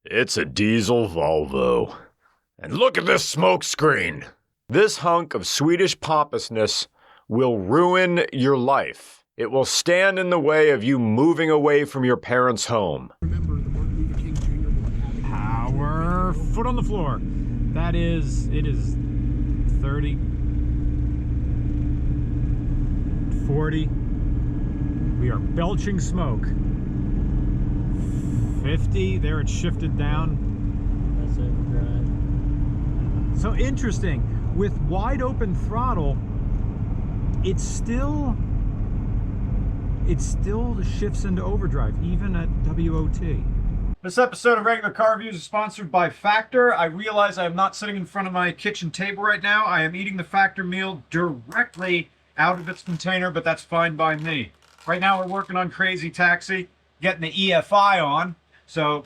It's a Diesel Volvo. And look at this smoke screen. This hunk of Swedish pompousness will ruin your life. It will stand in the way of you moving away from your parents' home. Remember the Martin Luther King Jr. Power foot on the floor. It is 30, 40. We are belching smoke. 50, there it's shifted down. That's overdrive. So interesting, with wide open throttle, it still shifts into overdrive, even at WOT. This episode of Regular Car Reviews is sponsored by Factor. I realize I am not sitting in front of my kitchen table right now. I am eating the Factor meal directly out of its container, but that's fine by me. Right now we're working on Crazy Taxi, getting the EFI on. But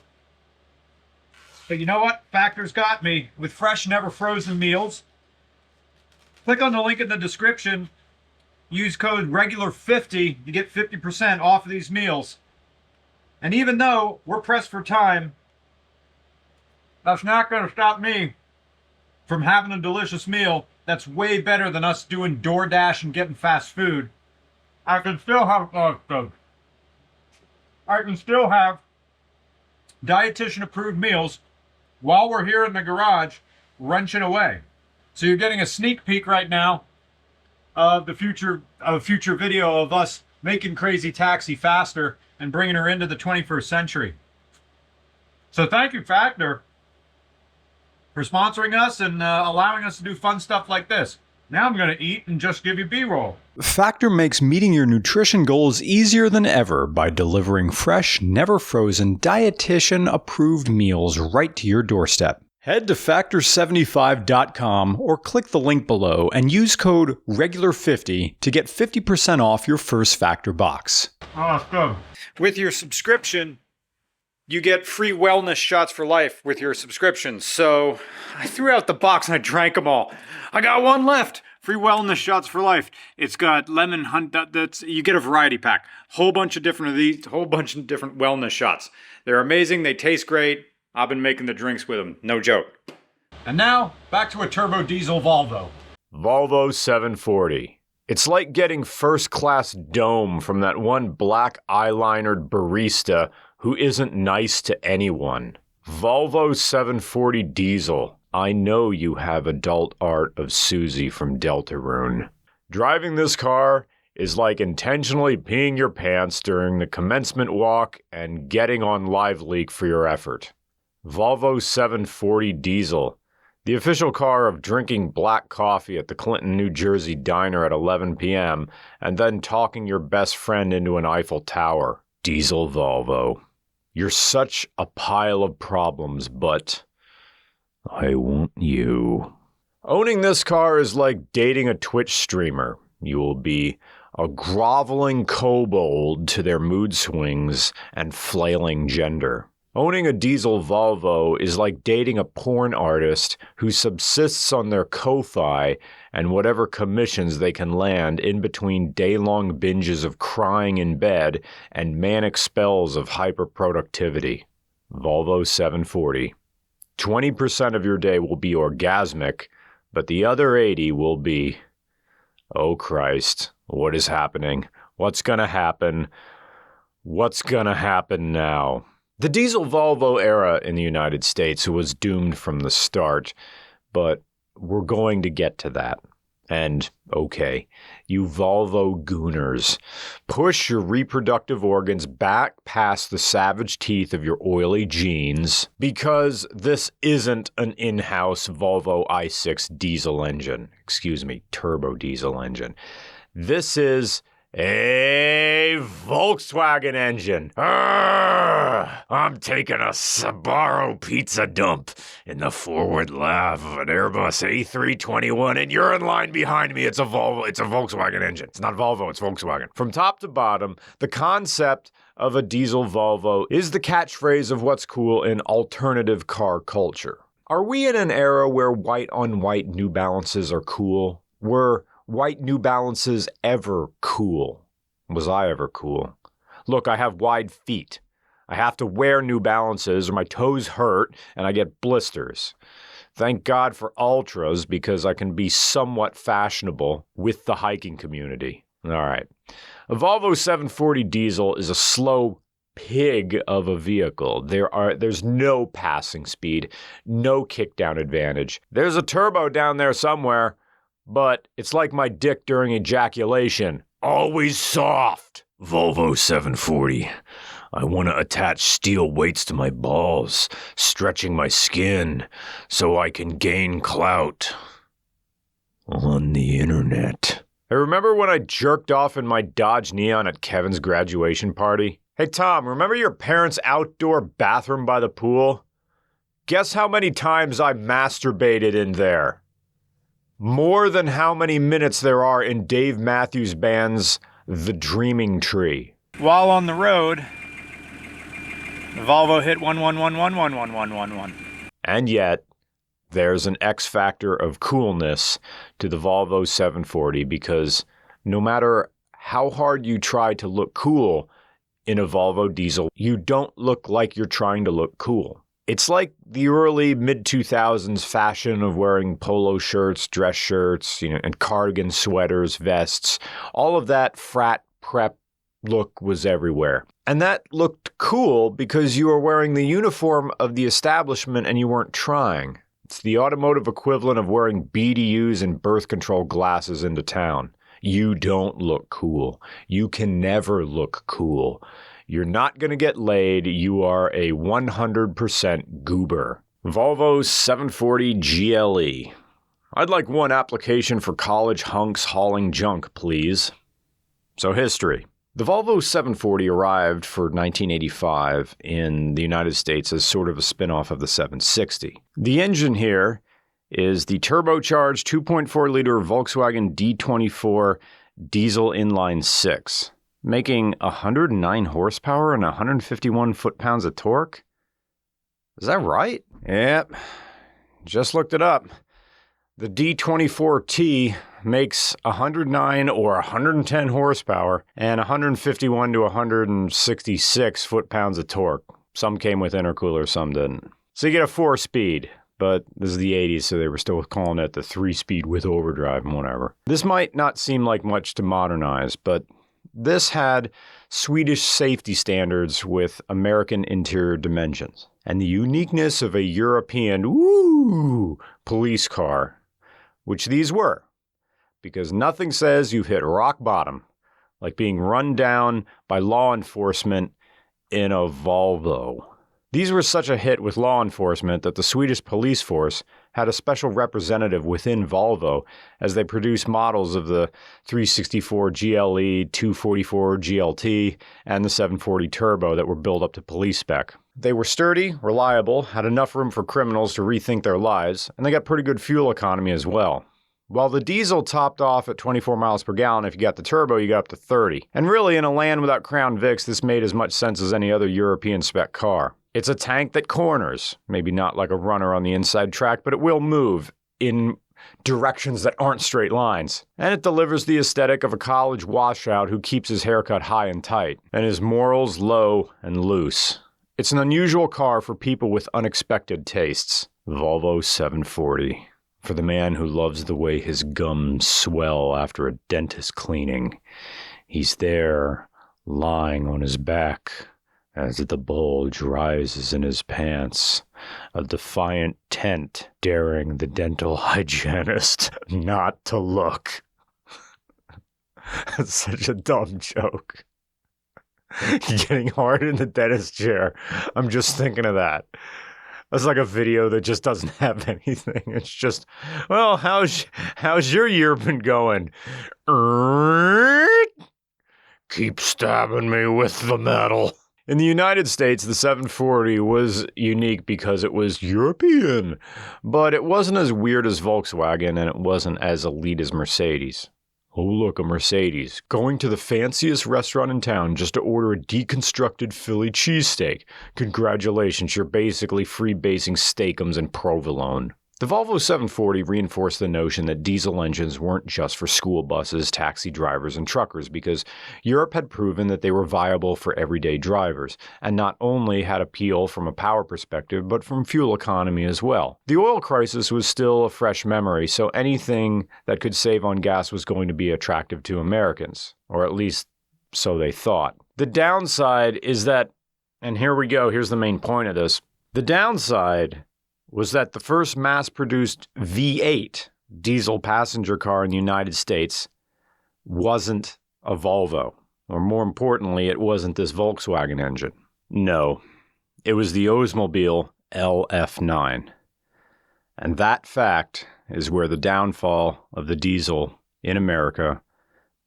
you know what? Factor's got me with fresh, never frozen meals. Click on the link in the description. Use code REGULAR50 to get 50% off of these meals. And even though we're pressed for time, that's not going to stop me from having a delicious meal that's way better than us doing DoorDash and getting fast food. I can still have dietitian approved meals while we're here in the garage wrenching away. So you're getting a sneak peek right now of the future video of us making Crazy Taxi faster and bringing her into the 21st century. So thank you, Factor, for sponsoring us and allowing us to do fun stuff like this. Now I'm going to eat and just give you B-roll. Factor makes meeting your nutrition goals easier than ever by delivering fresh, never frozen, dietitian-approved meals right to your doorstep. Head to factor75.com or click the link below and use code REGULAR50 to get 50% off your first Factor box. Oh, it's good. With your subscription, you get free wellness shots for life with your subscription. So I threw out the box and I drank them all. I got one left. Free wellness shots for life. It's got lemon hunt. You get a variety pack. Whole bunch of different of these. Whole bunch of different wellness shots. They're amazing. They taste great. I've been making the drinks with them. No joke. And now back to a turbo diesel Volvo. Volvo 740. It's like getting first-class dome from that one black eyelinered barista who isn't nice to anyone. Volvo 740 diesel. I know you have adult art of Susie from Deltarune. Driving this car is like intentionally peeing your pants during the commencement walk and getting on Live Leak for your effort. Volvo 740 diesel. The official car of drinking black coffee at the Clinton, New Jersey diner at 11 p.m. and then talking your best friend into an Eiffel Tower. Diesel Volvo. You're such a pile of problems, but I want you. Owning this car is like dating a Twitch streamer. You will be a groveling kobold to their mood swings and flailing gender. Owning a diesel Volvo is like dating a porn artist who subsists on their Ko-Fi and whatever commissions they can land in between day-long binges of crying in bed and manic spells of hyperproductivity. Volvo 740. 20% of your day will be orgasmic, but the other 80 will be, oh Christ, what is happening? What's gonna happen? What's gonna happen now? The diesel Volvo era in the United States was doomed from the start, but we're going to get to that. And, okay, you Volvo gooners, push your reproductive organs back past the savage teeth of your oily genes, because this isn't an in-house Volvo i6 diesel engine. Excuse me, turbo diesel engine. This is a Volkswagen engine. I'm taking a Sbarro pizza dump in the forward lav of an Airbus A321, and you're in line behind me. It's a Volvo. It's a Volkswagen engine. It's not Volvo, it's Volkswagen. From top to bottom, the concept of a diesel Volvo is the catchphrase of what's cool in alternative car culture. Are we in an era where white-on-white New Balances are cool? Were white New Balances ever cool? Was I ever cool? Look, I have wide feet. I have to wear New Balances or my toes hurt and I get blisters. Thank God for Ultras because I can be somewhat fashionable with the hiking community. All right. A Volvo 740 diesel is a slow pig of a vehicle. There's no passing speed, no kickdown advantage. There's a turbo down there somewhere, but it's like my dick during ejaculation. Always soft. Volvo 740. I want to attach steel weights to my balls, stretching my skin so I can gain clout on the internet. I remember when I jerked off in my Dodge Neon at Kevin's graduation party. Hey Tom, remember your parents' outdoor bathroom by the pool? Guess how many times I masturbated in there? More than how many minutes there are in Dave Matthews Band's The Dreaming Tree. While on the road, the Volvo hit 1111111111. And yet, there's an X factor of coolness to the Volvo 740 because no matter how hard you try to look cool in a Volvo diesel, you don't look like you're trying to look cool. It's like the early mid-2000s fashion of wearing polo shirts, dress shirts, and cardigan sweaters, vests. All of that frat prep look was everywhere. And that looked cool because you were wearing the uniform of the establishment and you weren't trying. It's the automotive equivalent of wearing BDUs and birth control glasses into town. You don't look cool. You can never look cool. You're not going to get laid. You are a 100% goober. Volvo 740 GLE. I'd like one application for college hunks hauling junk, please. So history. The Volvo 740 arrived for 1985 in the United States as sort of a spin-off of the 760. The engine here is the turbocharged 2.4-liter Volkswagen D24 diesel inline 6, making 109 horsepower and 151 foot-pounds of torque. Is that right? Yep. Just looked it up. The D24T makes 109 or 110 horsepower and 151 to 166 foot-pounds of torque. Some came with intercooler, some didn't. So you get a 4-speed, but this is the 80s, so they were still calling it the 3-speed with overdrive and whatever. This might not seem like much to modernize, but this had Swedish safety standards with American interior dimensions and the uniqueness of a European police car, which these were, because nothing says you've hit rock bottom like being run down by law enforcement in a Volvo. These were such a hit with law enforcement that the Swedish police force had a special representative within Volvo as they produced models of the 364 GLE, 244 GLT, and the 740 Turbo that were built up to police spec. They were sturdy, reliable, had enough room for criminals to rethink their lives, and they got pretty good fuel economy as well. While the diesel topped off at 24 miles per gallon, if you got the turbo, you got up to 30. And really, in a land without Crown Vics, this made as much sense as any other European spec car. It's a tank that corners, maybe not like a runner on the inside track, but it will move in directions that aren't straight lines. And it delivers the aesthetic of a college washout who keeps his haircut high and tight, and his morals low and loose. It's an unusual car for people with unexpected tastes. Volvo 740. For the man who loves the way his gums swell after a dentist cleaning. He's there, lying on his back, as the bulge rises in his pants, a defiant tent daring the dental hygienist not to look. That's such a dumb joke. Getting hard in the dentist chair. I'm just thinking of that. That's like a video that just doesn't have anything. It's just, well, how's your year been going? Keep stabbing me with the metal. In the United States, the 740 was unique because it was European, but it wasn't as weird as Volkswagen and it wasn't as elite as Mercedes. Oh, look, a Mercedes. Going to the fanciest restaurant in town just to order a deconstructed Philly cheesesteak. Congratulations, you're basically freebasing steakums and provolone. The Volvo 740 reinforced the notion that diesel engines weren't just for school buses, taxi drivers, and truckers because Europe had proven that they were viable for everyday drivers, and not only had appeal from a power perspective, but from fuel economy as well. The oil crisis was still a fresh memory, so anything that could save on gas was going to be attractive to Americans, or at least so they thought. The downside is that, and here we go, here's the main point of this, the downside was that the first mass-produced V8 diesel passenger car in the United States wasn't a Volvo. Or more importantly, it wasn't this Volkswagen engine. No, it was the Oldsmobile LF9. And that fact is where the downfall of the diesel in America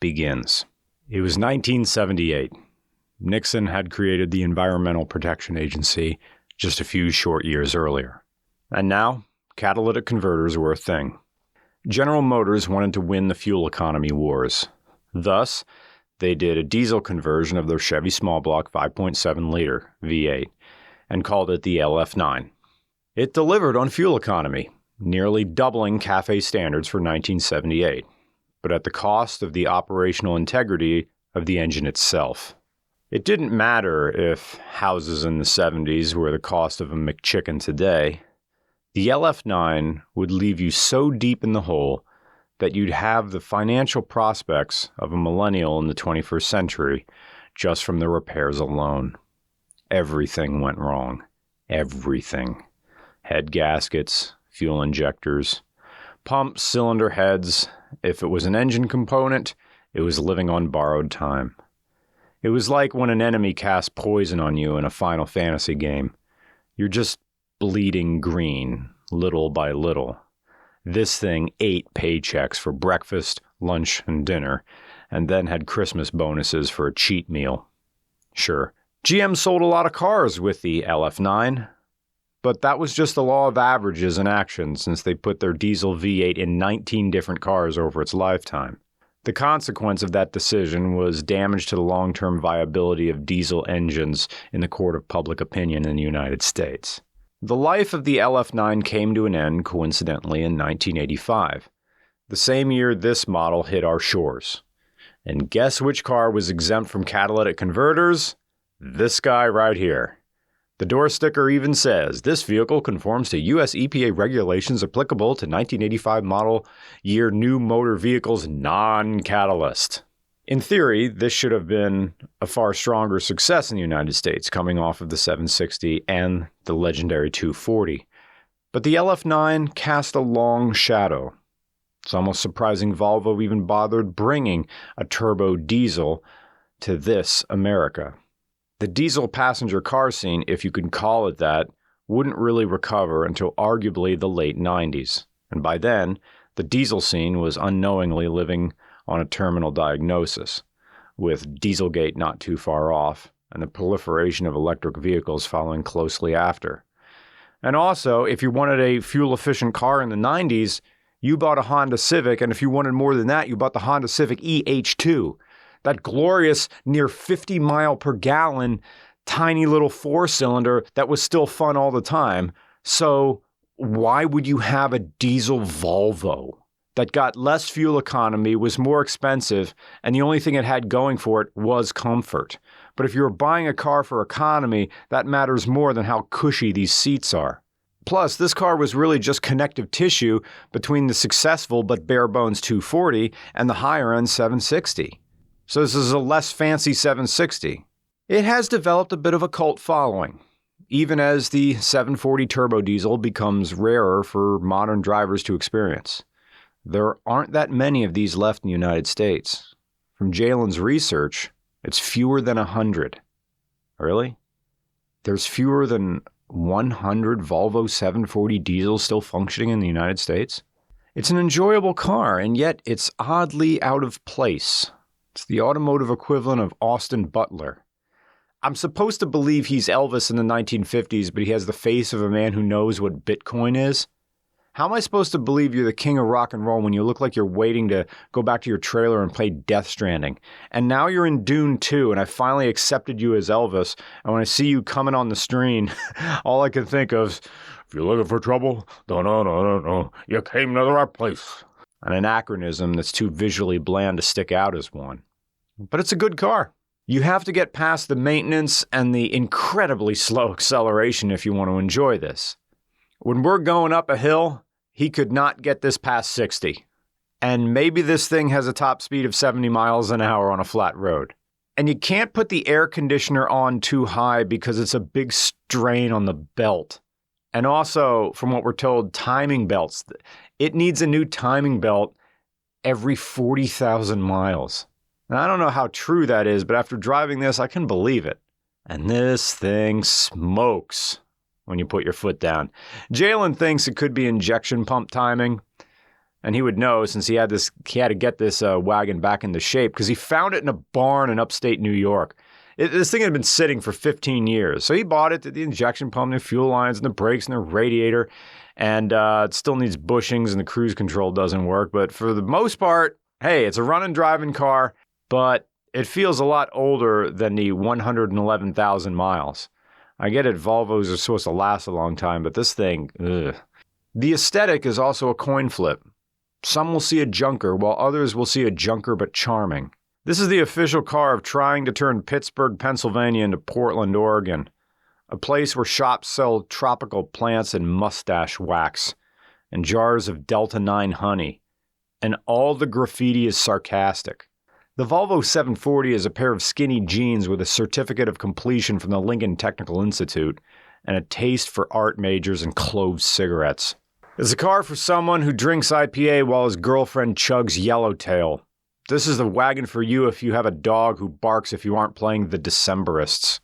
begins. It was 1978. Nixon had created the Environmental Protection Agency just a few short years earlier. And now, catalytic converters were a thing. General Motors wanted to win the fuel economy wars. Thus, they did a diesel conversion of their Chevy small block 5.7-liter V8 and called it the LF9. It delivered on fuel economy, nearly doubling CAFE standards for 1978, but at the cost of the operational integrity of the engine itself. It didn't matter if houses in the 70s were the cost of a McChicken today. The LF9 would leave you so deep in the hole that you'd have the financial prospects of a millennial in the 21st century just from the repairs alone. Everything went wrong. Everything. Head gaskets, fuel injectors, pumps, cylinder heads. If it was an engine component, it was living on borrowed time. It was like when an enemy casts poison on you in a Final Fantasy game. You're just bleeding green, little by little. This thing ate paychecks for breakfast, lunch, and dinner, and then had Christmas bonuses for a cheat meal. Sure, GM sold a lot of cars with the LF9, but that was just the law of averages in action since they put their diesel V8 in 19 different cars over its lifetime. The consequence of that decision was damage to the long-term viability of diesel engines in the court of public opinion in the United States. The life of the LF9 came to an end, coincidentally, in 1985, the same year this model hit our shores. And guess which car was exempt from catalytic converters? This guy right here. The door sticker even says, this vehicle conforms to U.S. EPA regulations applicable to 1985 model year new motor vehicles non-catalyst. In theory, this should have been a far stronger success in the United States, coming off of the 760 and the legendary 240. But the LF9 cast a long shadow. It's almost surprising Volvo even bothered bringing a turbo diesel to this America. The diesel passenger car scene, if you can call it that, wouldn't really recover until arguably the late 90s. And by then, the diesel scene was unknowingly living on a terminal diagnosis, with Dieselgate not too far off, and the proliferation of electric vehicles following closely after. And also, if you wanted a fuel-efficient car in the 90s, you bought a Honda Civic, and if you wanted more than that, you bought the Honda Civic EH2, that glorious near 50 mile per gallon tiny little four-cylinder that was still fun all the time. So why would you have a diesel Volvo that got less fuel economy, was more expensive, and the only thing it had going for it was comfort? But if you were buying a car for economy, that matters more than how cushy these seats are. Plus, this car was really just connective tissue between the successful but bare-bones 240 and the higher-end 760. So this is a less fancy 760. It has developed a bit of a cult following, even as the 740 turbo diesel becomes rarer for modern drivers to experience. There aren't that many of these left in the United States. From Jalen's research, it's fewer than 100. Really? There's fewer than 100 Volvo 740 diesels still functioning in the United States? It's an enjoyable car, and yet it's oddly out of place. It's the automotive equivalent of Austin Butler. I'm supposed to believe he's Elvis in the 1950s, but he has the face of a man who knows what Bitcoin is. How am I supposed to believe you're the king of rock and roll when you look like you're waiting to go back to your trailer and play Death Stranding? And now you're in Dune 2, and I finally accepted you as Elvis, and when I see you coming on the screen, all I can think of, If you're looking for trouble, no, you came to the right place. An anachronism that's too visually bland to stick out as one. But it's a good car. You have to get past the maintenance and the incredibly slow acceleration if you want to enjoy this. When we're going up a hill, he could not get this past 60. And maybe this thing has a top speed of 70 miles an hour on a flat road. And you can't put the air conditioner on too high because it's a big strain on the belt. And also, from what we're told, timing belts. It needs a new timing belt every 40,000 miles. And I don't know how true that is, but after driving this, I can believe it. And this thing smokes when you put your foot down. Jalen thinks it could be injection pump timing. And he would know since he had to get this wagon back into shape because he found it in a barn in upstate New York. This thing had been sitting for 15 years. So he bought it, did the injection pump, the fuel lines, and the brakes, and the radiator. And it still needs bushings, and the cruise control doesn't work. But for the most part, hey, it's a run and driving car, but it feels a lot older than the 111,000 miles. I get it, Volvos are supposed to last a long time, but this thing, ugh. The aesthetic is also a coin flip. Some will see a junker, while others will see a junker but charming. This is the official car of trying to turn Pittsburgh, Pennsylvania into Portland, Oregon, a place where shops sell tropical plants and mustache wax, and jars of Delta 9 honey, and all the graffiti is sarcastic. The Volvo 740 is a pair of skinny jeans with a certificate of completion from the Lincoln Technical Institute, and a taste for art majors and clove cigarettes. It's a car for someone who drinks IPA while his girlfriend chugs Yellowtail. This is the wagon for you if you have a dog who barks if you aren't playing the Decemberists.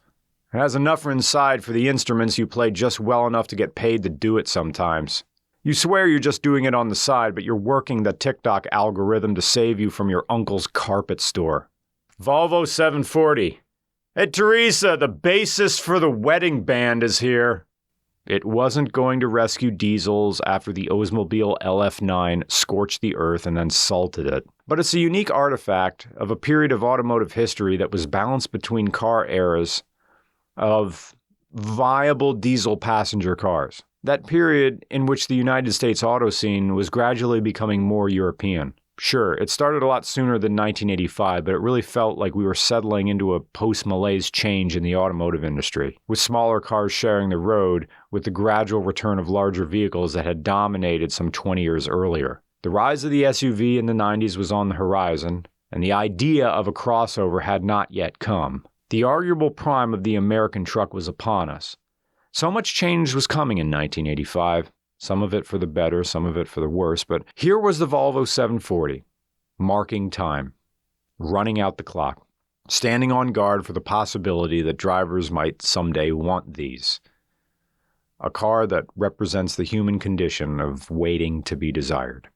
It has enough inside for the instruments you play just well enough to get paid to do it sometimes. You swear you're just doing it on the side, but you're working the TikTok algorithm to save you from your uncle's carpet store. Volvo 740. Hey, Teresa, the bassist for the wedding band is here. It wasn't going to rescue diesels after the Oldsmobile LF9 scorched the earth and then salted it. But it's a unique artifact of a period of automotive history that was balanced between car eras of viable diesel passenger cars. That period in which the United States auto scene was gradually becoming more European. Sure, it started a lot sooner than 1985, but it really felt like we were settling into a post-malaise change in the automotive industry, with smaller cars sharing the road with the gradual return of larger vehicles that had dominated some 20 years earlier. The rise of the SUV in the 90s was on the horizon, and the idea of a crossover had not yet come. The arguable prime of the American truck was upon us. So much change was coming in 1985. Some of it for the better, some of it for the worse, but here was the Volvo 740, marking time, running out the clock, standing on guard for the possibility that drivers might someday want these. A car that represents the human condition of waiting to be desired.